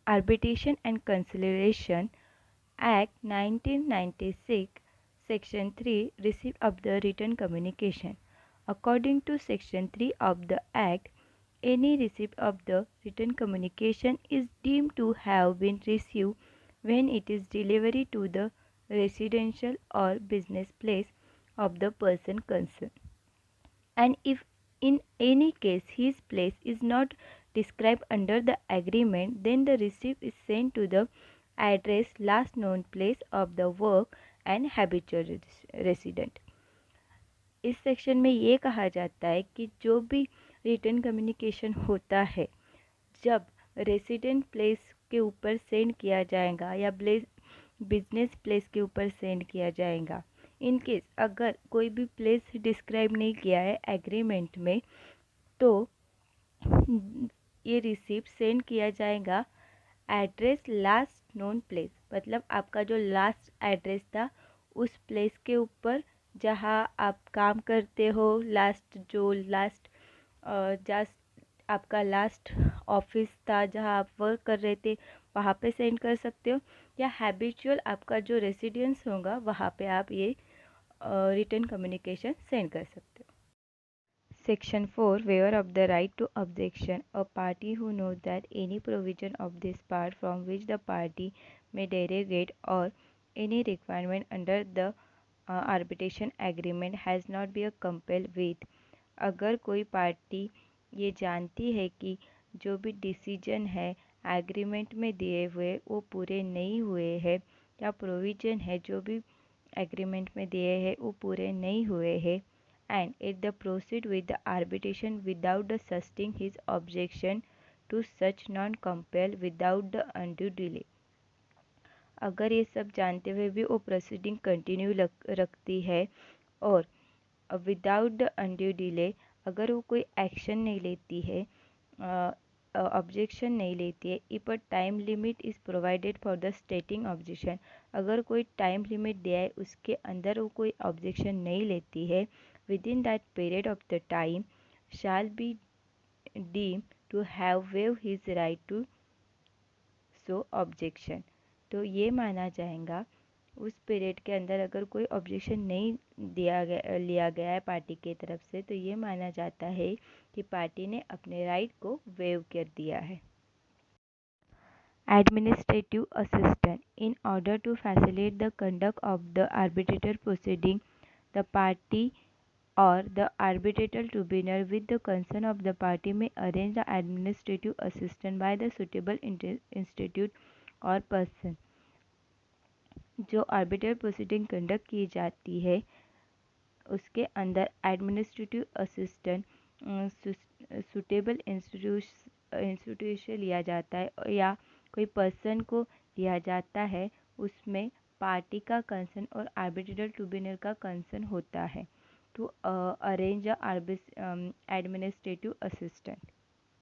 Arbitration and Conciliation Act 1996, Section 3, Receipt of the Written Communication. According to Section 3 of the Act, any receipt of the written communication is deemed to have been received when it is delivered to the residential or business place of the person concerned, and if in any case his place is not described under the agreement, then the receipt is sent to the address last known place of the work and habitual resident. इस section में ये कहा जाता है कि जो भी return communication होता है जब रेसिडेंट प्लेस के ऊपर सेंड किया जाएगा या बिजनेस प्लेस के ऊपर सेंड किया जाएगा, इन केस अगर कोई भी प्लेस डिस्क्राइब नहीं किया है एग्रीमेंट में, तो ये रिसिप्ट सेंड किया जाएगा एड्रेस लास्ट नोन प्लेस, मतलब आपका जो लास्ट एड्रेस था उस प्लेस के ऊपर जहाँ आप काम करते हो, आपका लास्ट ऑफिस था जहाँ आप वर्क कर रहे थे वहाँ पे सेंड कर सकते हो, या हैबिचुअल आपका जो रेसिडेंस होगा वहाँ पे आप ये रिटर्न कम्युनिकेशन सेंड कर सकते हो. Section 4, Waiver of the right to objection. A party who knows that any provision of this part from which the party may derogate or any requirement under the arbitration agreement has not been compelled with. अगर कोई party ये जानती है कि जो भी decision है agreement में दिए हुए वो पूरे नहीं हुए हैं, या प्रोविज़न है जो भी एग्रीमेंट में दिए हैं वो पूरे नहीं हुए हैं, and it the proceed with the arbitration without the sustaining his objection to such non-compel without the undue delay. अगर ये सब जानते हुए भी वो प्रोसीडिंग कंटिन्यू रखती है और विदाउट द अनड्यू डिले, अगर वो कोई एक्शन नहीं लेती है, ऑब्जेक्शन नहीं लेती है, if a time limit is provided for the स्टेटिंग objection, अगर कोई टाइम लिमिट दिया है उसके अंदर वो कोई ऑब्जेक्शन नहीं लेती है, within that period of the time shall be deemed to have waived his right to show objection. तो ये माना जाएगा उस पीरियड के अंदर अगर कोई ऑब्जेक्शन नहीं लिया गया है पार्टी की तरफ से, तो ये माना जाता है कि पार्टी ने अपने राइट को वेव कर दिया है. Administrative assistant. In order to facilitate the conduct of the arbitrator proceeding, the party or the arbitrator tribunal with the consent of the party may arrange the administrative assistant by the suitable institute or person. जो arbitrator proceeding conduct की जाती है उसके अंदर administrative assistant suitable institution लिया जाता है या कोई पर्सन को लिया जाता है, उसमें पार्टी का कंसर्न और आर्बिट्रेटर ट्रिब्यूनल का कंसर्न होता है to arrange a administrative assistant.